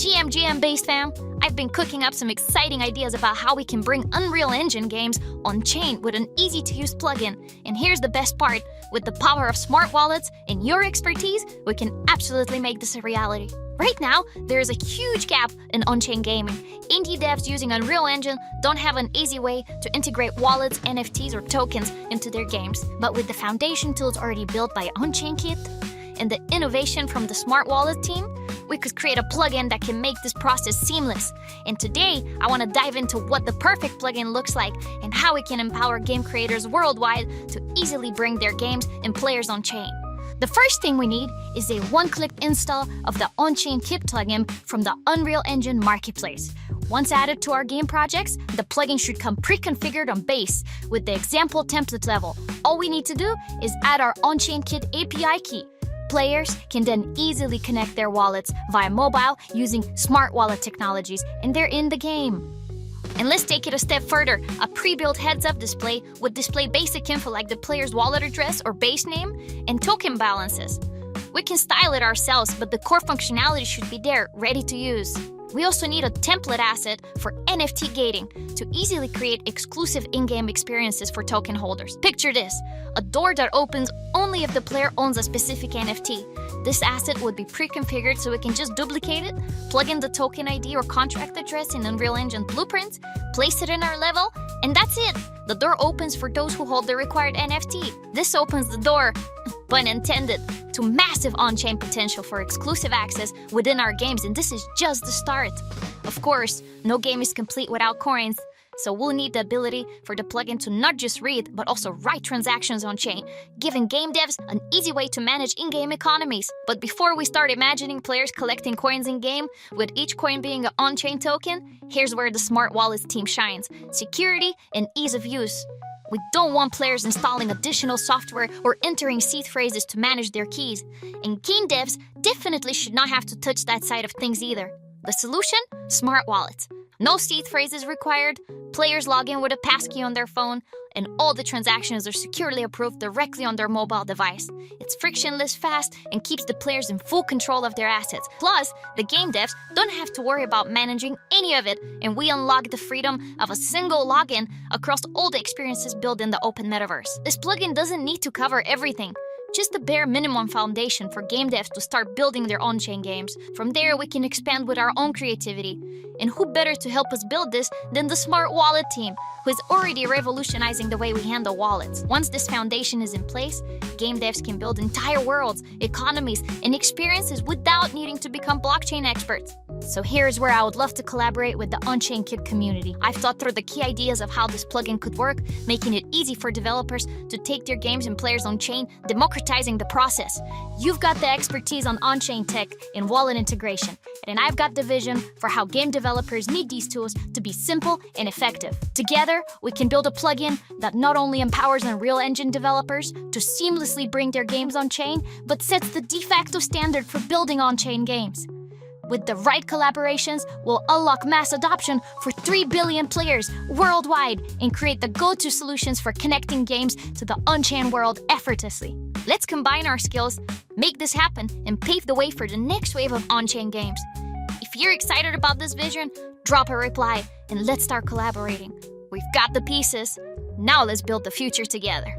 GM based fam, I've been cooking up some exciting ideas about how we can bring Unreal Engine games on-chain with an easy-to-use plugin. And here's the best part, with the power of smart wallets and your expertise, we can absolutely make this a reality. Right now, there is a huge gap in on-chain gaming. Indie devs using Unreal Engine don't have an easy way to integrate wallets, NFTs, or tokens into their games. But with the foundation tools already built by Onchain Kit and the innovation from the Smart Wallet team, we could create a plugin that can make this process seamless. And today, I want to dive into what the perfect plugin looks like and how it can empower game creators worldwide to easily bring their games and players on-chain. The first thing we need is a one-click install of the Onchain Kit plugin from the Unreal Engine marketplace. Once added to our game projects, the plugin should come pre-configured on base with the example template level. All we need to do is add our Onchain Kit API key. Players can then easily connect their wallets via mobile using smart wallet technologies, and they're in the game. And let's take it a step further. A pre-built heads-up display would display basic info like the player's wallet address or base name and token balances. We can style it ourselves, but the core functionality should be there, ready to use. We also need a template asset for NFT gating to easily create exclusive in-game experiences for token holders. Picture this, a door that opens only if the player owns a specific NFT. This asset would be pre-configured so we can just duplicate it, plug in the token ID or contract address in Unreal Engine blueprints, place it in our level, and that's it! The door opens for those who hold the required NFT. This opens the door, pun intended, to massive on-chain potential for exclusive access within our games, and this is just the start. Of course, no game is complete without coins, so we'll need the ability for the plugin to not just read, but also write transactions on-chain, giving game devs an easy way to manage in-game economies. But before we start imagining players collecting coins in-game, with each coin being an on-chain token, here's where the Smart Wallets team shines: security and ease of use. We don't want players installing additional software or entering seed phrases to manage their keys. And game devs definitely should not have to touch that side of things either. The solution? Smart wallets. No seed phrases required, players log in with a passkey on their phone, and all the transactions are securely approved directly on their mobile device. It's frictionless, fast, and keeps the players in full control of their assets. Plus, the game devs don't have to worry about managing any of it, and we unlock the freedom of a single login across all the experiences built in the open metaverse. This plugin doesn't need to cover everything, just the bare minimum foundation for game devs to start building their on-chain games. From there, we can expand with our own creativity. And who better to help us build this than the Smart Wallet team, who is already revolutionizing the way we handle wallets. Once this foundation is in place, game devs can build entire worlds, economies, and experiences without needing to become blockchain experts. So here's where I would love to collaborate with the Onchain Kit community. I've thought through the key ideas of how this plugin could work, making it easy for developers to take their games and players on-chain, democratizing the process. You've got the expertise on on-chain tech and wallet integration, and I've got the vision for how game developers need these tools to be simple and effective. Together, we can build a plugin that not only empowers Unreal Engine developers to seamlessly bring their games on-chain, but sets the de facto standard for building on-chain games. With the right collaborations, we'll unlock mass adoption for 3 billion players worldwide and create the go-to solutions for connecting games to the on-chain world effortlessly. Let's combine our skills, make this happen, and pave the way for the next wave of on-chain games. If you're excited about this vision, drop a reply and let's start collaborating. We've got the pieces. Now let's build the future together.